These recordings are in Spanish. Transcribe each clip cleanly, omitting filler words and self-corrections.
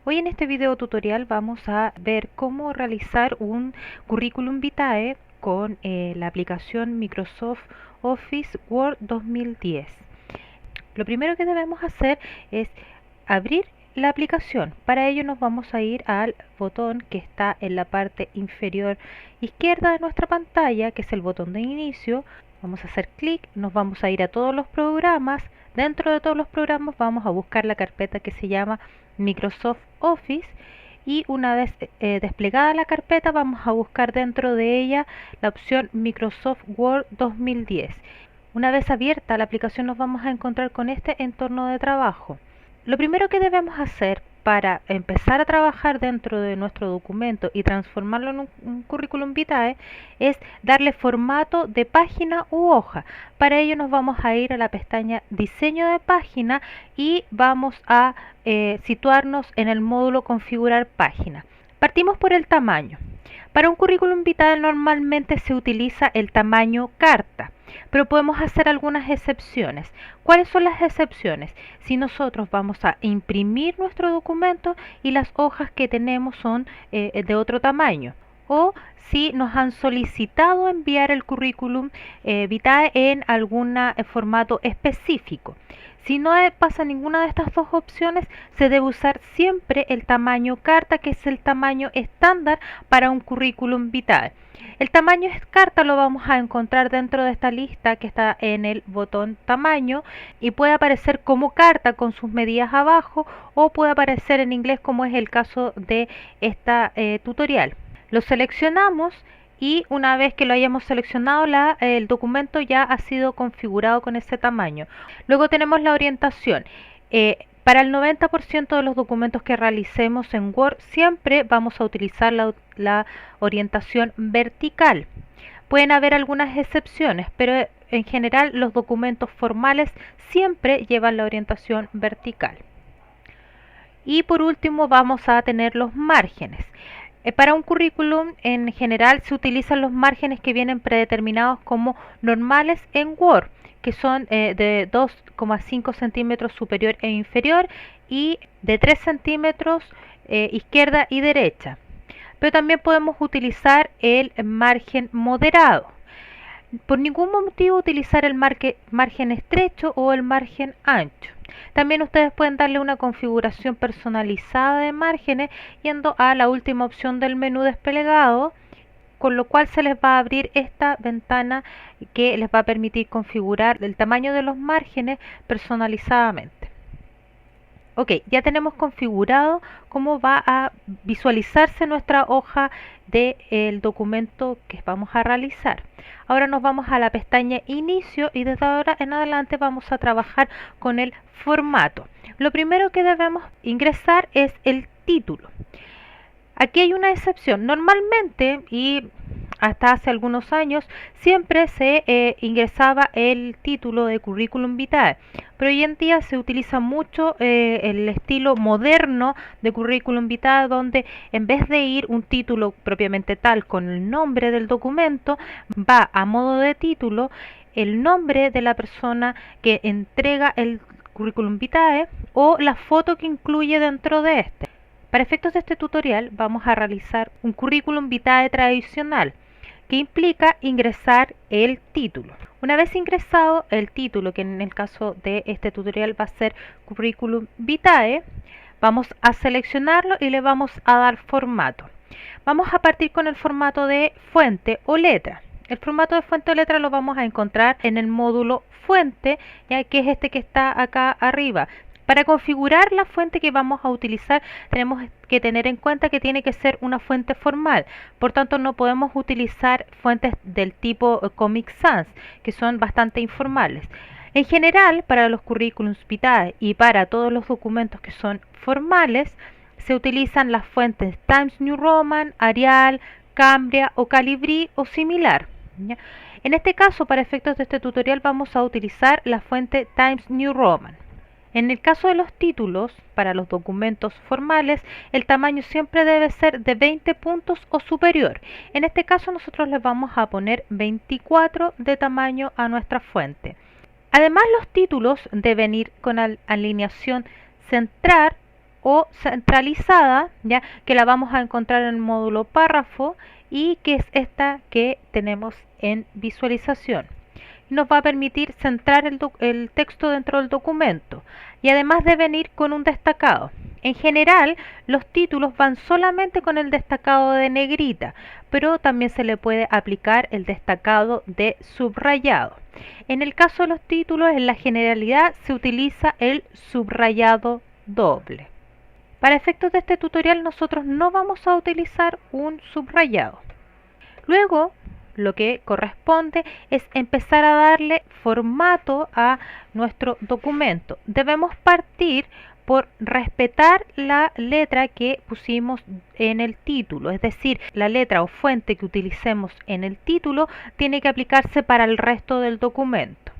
Hoy en este video tutorial vamos a ver cómo realizar un currículum vitae con la aplicación Microsoft Office Word 2010. Lo primero que debemos hacer es abrir la aplicación. Para ello nos vamos a ir al botón que está en la parte inferior izquierda de nuestra pantalla, que es el botón de inicio. Vamos a hacer clic, nos vamos a ir a todos los programas. Dentro de todos los programas vamos a buscar la carpeta que se llama Microsoft Office y una vez desplegada la carpeta vamos a buscar dentro de ella la opción Microsoft Word 2010. Una vez abierta la aplicación nos vamos a encontrar con este entorno de trabajo. Lo primero que debemos hacer para empezar a trabajar dentro de nuestro documento y transformarlo en un currículum vitae es darle formato de página u hoja. Para ello nos vamos a ir a la pestaña Diseño de página y vamos a situarnos en el módulo Configurar página. Partimos por el tamaño. Para un currículum vitae normalmente se utiliza el tamaño carta, pero podemos hacer algunas excepciones. ¿Cuáles son las excepciones? Si nosotros vamos a imprimir nuestro documento y las hojas que tenemos son de otro tamaño, o si nos han solicitado enviar el currículum vitae en algún formato específico. Si no pasa ninguna de estas dos opciones, se debe usar siempre el tamaño carta, que es el tamaño estándar para un currículum vitae. El tamaño carta lo vamos a encontrar dentro de esta lista que está en el botón tamaño y puede aparecer como carta con sus medidas abajo o puede aparecer en inglés como es el caso de esta tutorial. Lo seleccionamos y una vez que lo hayamos seleccionado el documento ya ha sido configurado con ese tamaño. Luego tenemos la orientación. Para el 90% de los documentos que realicemos en Word siempre vamos a utilizar la orientación vertical. Pueden haber algunas excepciones, pero en general los documentos formales siempre llevan la orientación vertical. Y por último vamos a tener los márgenes. Para un currículum en general se utilizan los márgenes que vienen predeterminados como normales en Word, que son de 2,5 centímetros superior e inferior y de 3 centímetros izquierda y derecha. Pero también podemos utilizar el margen moderado. Por ningún motivo utilizar el margen estrecho o el margen ancho. También ustedes pueden darle una configuración personalizada de márgenes yendo a la última opción del menú desplegado, con lo cual se les va a abrir esta ventana que les va a permitir configurar el tamaño de los márgenes personalizadamente. Ok, ya tenemos configurado cómo va a visualizarse nuestra hoja del documento que vamos a realizar. Ahora nos vamos a la pestaña Inicio y desde ahora en adelante vamos a trabajar con el formato. Lo primero que debemos ingresar es el título. Aquí hay una excepción. Normalmente y hasta hace algunos años siempre se ingresaba el título de currículum vitae, pero hoy en día se utiliza mucho el estilo moderno de currículum vitae, donde en vez de ir un título propiamente tal con el nombre del documento, va a modo de título el nombre de la persona que entrega el currículum vitae o la foto que incluye dentro de este. Para efectos de este tutorial vamos a realizar un currículum vitae tradicional que implica ingresar el título. Una vez ingresado el título, que en el caso de este tutorial va a ser currículum vitae, vamos a seleccionarlo y le vamos a dar formato. Vamos a partir con el formato de fuente o letra. El formato de fuente o letra lo vamos a encontrar en el módulo fuente, ya que es este que está acá arriba. Para configurar la fuente que vamos a utilizar tenemos que tener en cuenta que tiene que ser una fuente formal, por tanto no podemos utilizar fuentes del tipo Comic Sans, que son bastante informales. En general, para los currículums vitae y para todos los documentos que son formales, se utilizan las fuentes Times New Roman, Arial, Cambria o Calibri o similar. ¿Ya? En este caso, para efectos de este tutorial, vamos a utilizar la fuente Times New Roman. En el caso de los títulos, para los documentos formales, el tamaño siempre debe ser de 20 puntos o superior. En este caso nosotros les vamos a poner 24 de tamaño a nuestra fuente. Además, los títulos deben ir con alineación central o centralizada, ya que la vamos a encontrar en el módulo párrafo y que es esta que tenemos en visualización. Nos va a permitir centrar el texto dentro del documento y además de venir con un destacado. En general, los títulos van solamente con el destacado de negrita, pero también se le puede aplicar el destacado de subrayado. En el caso de los títulos, en la generalidad se utiliza el subrayado doble. Para efectos de este tutorial nosotros no vamos a utilizar un subrayado. Luego, lo que corresponde es empezar a darle formato a nuestro documento. Debemos partir por respetar la letra que pusimos en el título, es decir, la letra o fuente que utilicemos en el título tiene que aplicarse para el resto del documento.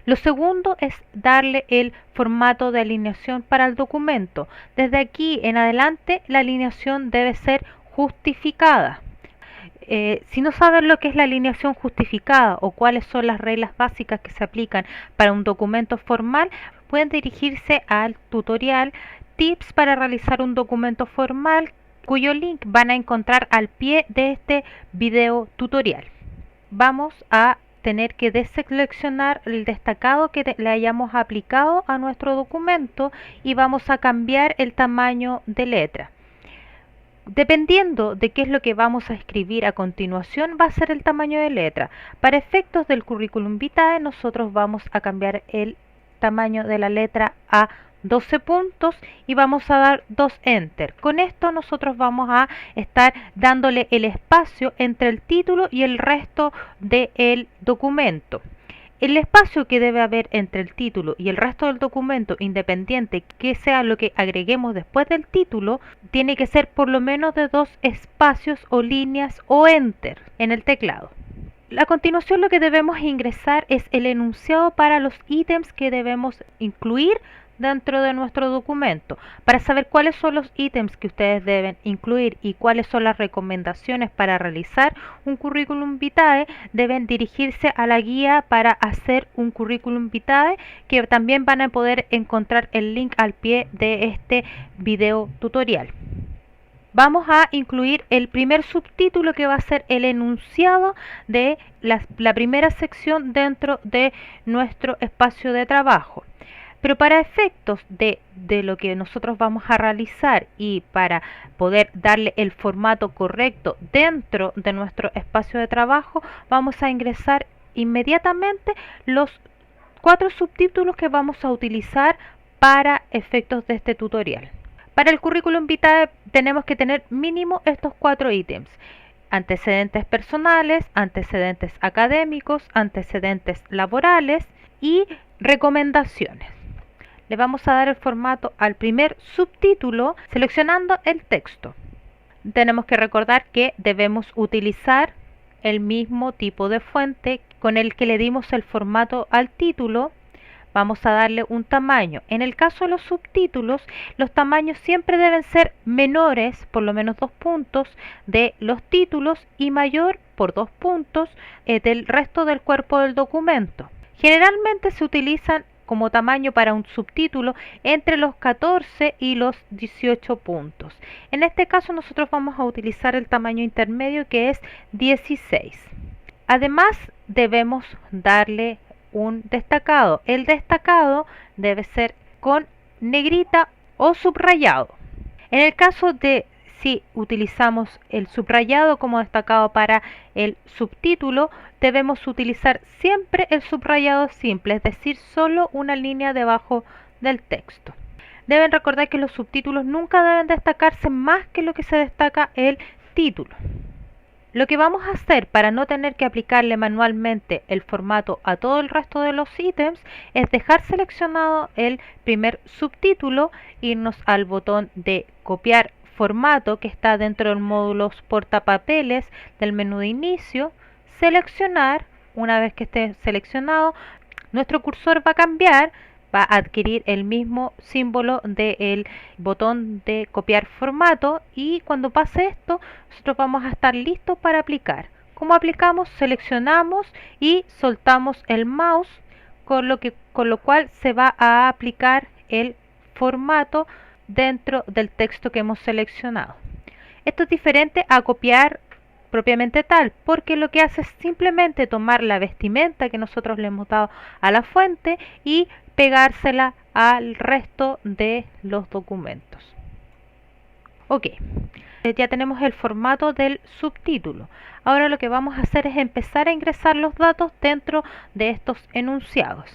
Lo segundo es darle el formato de alineación para el documento. Desde aquí en adelante la alineación debe ser justificada. Si no saben lo que es la alineación justificada o cuáles son las reglas básicas que se aplican para un documento formal, pueden dirigirse al tutorial Tips para realizar un documento formal, cuyo link van a encontrar al pie de este video tutorial. Vamos a tener que deseleccionar el destacado que le hayamos aplicado a nuestro documento y vamos a cambiar el tamaño de letra. Dependiendo de qué es lo que vamos a escribir a continuación, va a ser el tamaño de letra. Para efectos del currículum vitae, nosotros vamos a cambiar el tamaño de la letra a 12 puntos y vamos a dar 2 enter. Con esto nosotros vamos a estar dándole el espacio entre el título y el resto del documento. El espacio que debe haber entre el título y el resto del documento, independiente que sea lo que agreguemos después del título, tiene que ser por lo menos de 2 espacios o líneas o enter en el teclado. A continuación lo que debemos ingresar es el enunciado para los ítems que debemos incluir dentro de nuestro documento. Para saber cuáles son los ítems que ustedes deben incluir y cuáles son las recomendaciones para realizar un currículum vitae, deben dirigirse a la guía para hacer un currículum vitae, que también van a poder encontrar el link al pie de este video tutorial. Vamos a incluir el primer subtítulo, que va a ser el enunciado de la primera sección dentro de nuestro espacio de trabajo. Pero para efectos de lo que nosotros vamos a realizar y para poder darle el formato correcto dentro de nuestro espacio de trabajo, vamos a ingresar inmediatamente los 4 subtítulos que vamos a utilizar para efectos de este tutorial. Para el currículum vitae tenemos que tener mínimo estos 4 ítems: antecedentes personales, antecedentes académicos, antecedentes laborales y recomendaciones. Le vamos a dar el formato al primer subtítulo seleccionando el texto. Tenemos que recordar que debemos utilizar el mismo tipo de fuente con el que le dimos el formato al título. Vamos a darle un tamaño. En el caso de los subtítulos, los tamaños siempre deben ser menores, por lo menos 2 puntos, de los títulos y mayor por 2 puntos del resto del cuerpo del documento. Generalmente se utilizan como tamaño para un subtítulo entre los 14 y los 18 puntos. En este caso nosotros vamos a utilizar el tamaño intermedio, que es 16. Además debemos darle un destacado. El destacado debe ser con negrita o subrayado. En el caso de si utilizamos el subrayado como destacado para el subtítulo, debemos utilizar siempre el subrayado simple, es decir, solo una línea debajo del texto. Deben recordar que los subtítulos nunca deben destacarse más que lo que se destaca el título. Lo que vamos a hacer para no tener que aplicarle manualmente el formato a todo el resto de los ítems es dejar seleccionado el primer subtítulo, irnos al botón de copiar formato que está dentro del módulo portapapeles del menú de inicio, seleccionar. Una vez que esté seleccionado, nuestro cursor va a cambiar, va a adquirir el mismo símbolo del botón de copiar formato, y cuando pase esto nosotros vamos a estar listos para aplicar. ¿Cómo aplicamos? Seleccionamos y soltamos el mouse, con lo cual se va a aplicar el formato dentro del texto que hemos seleccionado. Esto es diferente a copiar propiamente tal, porque lo que hace es simplemente tomar la vestimenta que nosotros le hemos dado a la fuente y pegársela al resto de los documentos. Ok, ya tenemos el formato del subtítulo. Ahora lo que vamos a hacer es empezar a ingresar los datos dentro de estos enunciados.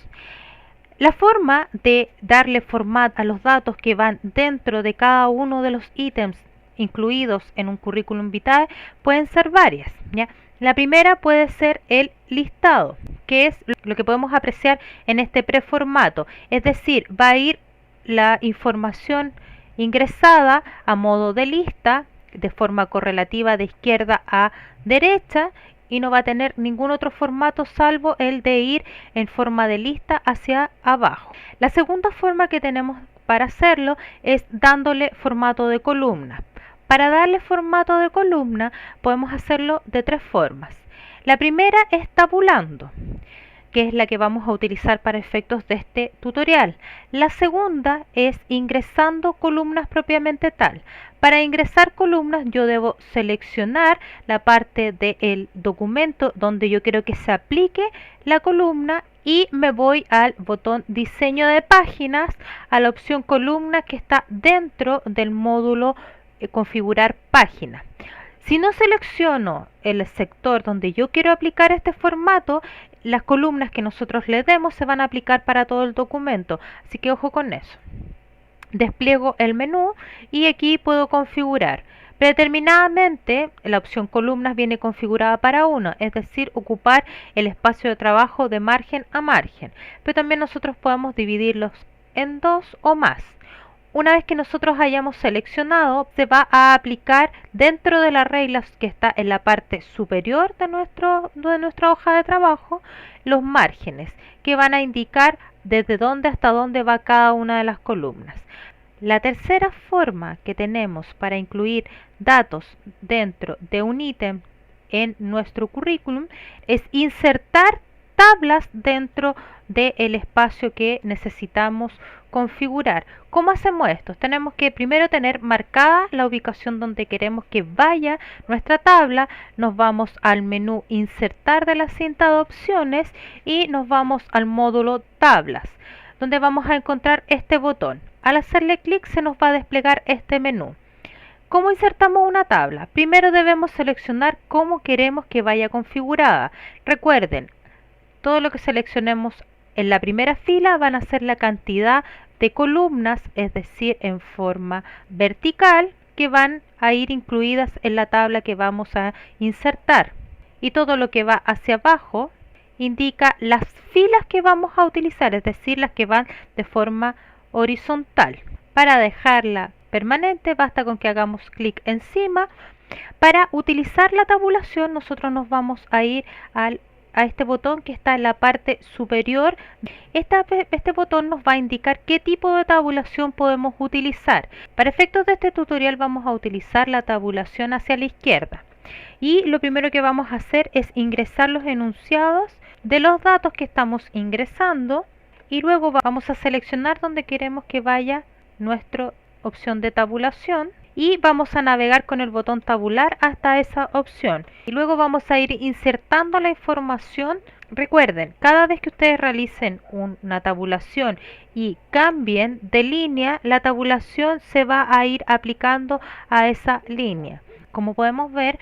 La forma de darle formato a los datos que van dentro de cada uno de los ítems incluidos en un currículum vitae pueden ser varias, ¿ya? La primera puede ser el listado, que es lo que podemos apreciar en este preformato, es decir, va a ir la información ingresada a modo de lista de forma correlativa de izquierda a derecha y no va a tener ningún otro formato salvo el de ir en forma de lista hacia abajo. La segunda forma que tenemos para hacerlo es dándole formato de columna. Para darle formato de columna podemos hacerlo de tres formas. La primera es tabulando, que es la que vamos a utilizar para efectos de este tutorial. La segunda es ingresando columnas propiamente tal. Para ingresar columnas yo debo seleccionar la parte del documento donde yo quiero que se aplique la columna y me voy al botón diseño de páginas, a la opción columna que está dentro del módulo configurar página. Si no selecciono el sector donde yo quiero aplicar este formato, las columnas que nosotros le demos se van a aplicar para todo el documento, así que ojo con eso. Despliego el menú y aquí puedo configurar. Predeterminadamente la opción columnas viene configurada para uno, es decir, ocupar el espacio de trabajo de margen a margen, pero también nosotros podemos dividirlos en dos o más. Una vez que nosotros hayamos seleccionado, se va a aplicar dentro de las reglas que está en la parte superior de nuestra hoja de trabajo, los márgenes, que van a indicar desde dónde hasta dónde va cada una de las columnas. La tercera forma que tenemos para incluir datos dentro de un ítem en nuestro currículum es insertar tablas dentro del espacio que necesitamos configurar. ¿Cómo hacemos esto? Tenemos que primero tener marcada la ubicación donde queremos que vaya nuestra tabla, nos vamos al menú insertar de la cinta de opciones y nos vamos al módulo tablas, donde vamos a encontrar este botón. Al hacerle clic se nos va a desplegar este menú. ¿Cómo insertamos una tabla? Primero debemos seleccionar cómo queremos que vaya configurada. Recuerden, todo lo que seleccionemos en la primera fila van a ser la cantidad de columnas, es decir, en forma vertical, que van a ir incluidas en la tabla que vamos a insertar. Y todo lo que va hacia abajo indica las filas que vamos a utilizar, es decir, las que van de forma horizontal. Para dejarla permanente basta con que hagamos clic encima. Para utilizar la tabulación nosotros nos vamos a ir a este botón que está en la parte superior. Este botón nos va a indicar qué tipo de tabulación podemos utilizar. Para efectos de este tutorial vamos a utilizar la tabulación hacia la izquierda. Y lo primero que vamos a hacer es ingresar los enunciados de los datos que estamos ingresando y luego vamos a seleccionar donde queremos que vaya nuestra opción de tabulación y vamos a navegar con el botón tabular hasta esa opción y luego vamos a ir insertando la información. Recuerden, cada vez que ustedes realicen una tabulación y cambien de línea, la tabulación se va a ir aplicando a esa línea. Como podemos ver,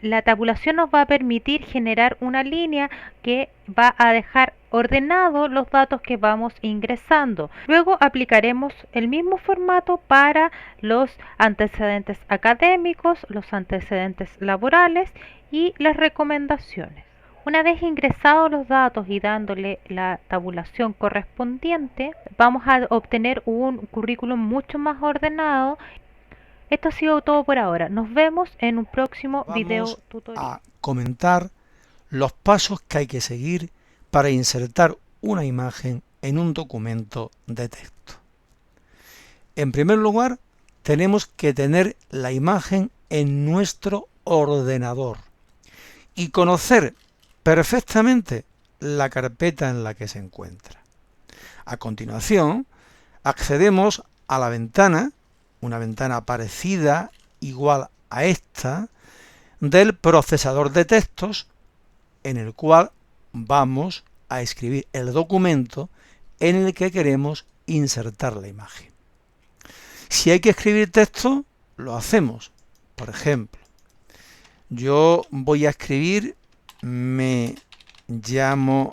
la tabulación nos va a permitir generar una línea que va a dejar ordenados los datos que vamos ingresando. Luego aplicaremos el mismo formato para los antecedentes académicos, los antecedentes laborales y las recomendaciones. Una vez ingresados los datos y dándole la tabulación correspondiente, vamos a obtener un currículum mucho más ordenado. Esto ha sido todo por ahora. Nos vemos en un próximo video tutorial. Vamos a comentar los pasos que hay que seguir para insertar una imagen en un documento de texto. En primer lugar, tenemos que tener la imagen en nuestro ordenador y conocer perfectamente la carpeta en la que se encuentra. A continuación, accedemos a la ventana, una ventana parecida, igual a esta, del procesador de textos, en el cual vamos a escribir el documento en el que queremos insertar la imagen. Si hay que escribir texto, lo hacemos. Por ejemplo, yo voy a escribir: me llamo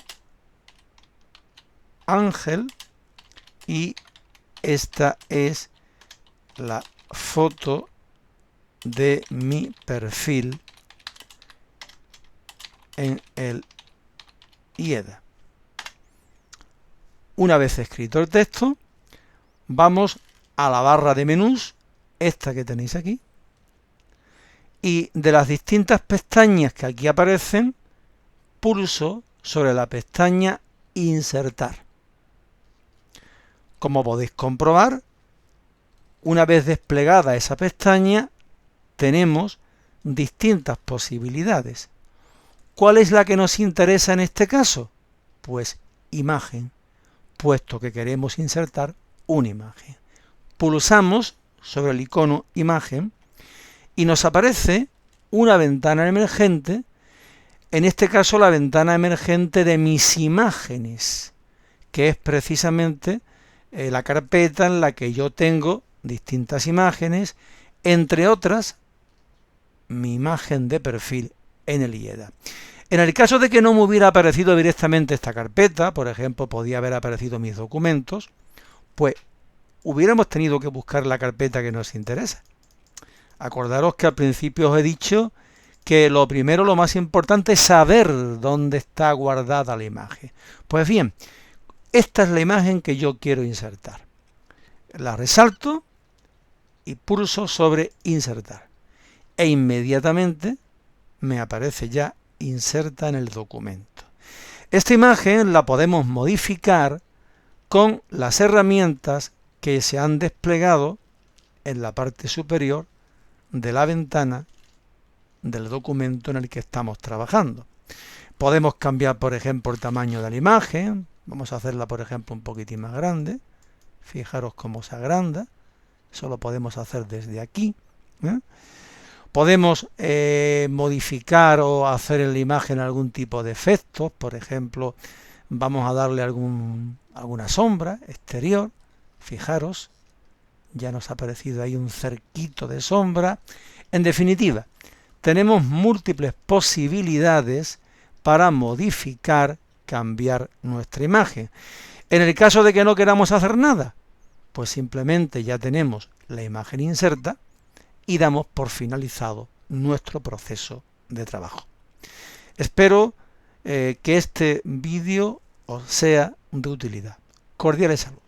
Ángel y esta es la foto de mi perfil en el IEDA. Una vez escrito el texto, vamos a la barra de menús, esta que tenéis aquí, y de las distintas pestañas que aquí aparecen, pulso sobre la pestaña Insertar. Como podéis comprobar, una vez desplegada esa pestaña, tenemos distintas posibilidades. ¿Cuál es la que nos interesa en este caso? Pues imagen, puesto que queremos insertar una imagen. Pulsamos sobre el icono imagen y nos aparece una ventana emergente, en este caso la ventana emergente de mis imágenes, que es precisamente la carpeta en la que yo tengo distintas imágenes, entre otras mi imagen de perfil en el IEDA. En el caso de que no me hubiera aparecido directamente esta carpeta, por ejemplo, podía haber aparecido mis documentos, pues hubiéramos tenido que buscar la carpeta que nos interesa. Acordaros que al principio os he dicho que lo primero, lo más importante es saber dónde está guardada la imagen. Pues bien, esta es la imagen que yo quiero insertar. La resalto y pulso sobre insertar. E inmediatamente me aparece ya inserta en el documento. Esta imagen la podemos modificar con las herramientas que se han desplegado en la parte superior de la ventana del documento en el que estamos trabajando. Podemos cambiar, por ejemplo, el tamaño de la imagen. Vamos a hacerla, por ejemplo, un poquitín más grande. Fijaros cómo se agranda. Eso lo podemos hacer desde aquí. Podemos modificar o hacer en la imagen algún tipo de efectos. Por ejemplo, vamos a darle alguna sombra exterior. Fijaros, ya nos ha aparecido ahí un cerquito de sombra. En definitiva, tenemos múltiples posibilidades para modificar, cambiar nuestra imagen. En el caso de que no queramos hacer nada, pues simplemente ya tenemos la imagen inserta y damos por finalizado nuestro proceso de trabajo. Espero que este vídeo os sea de utilidad. Cordiales saludos.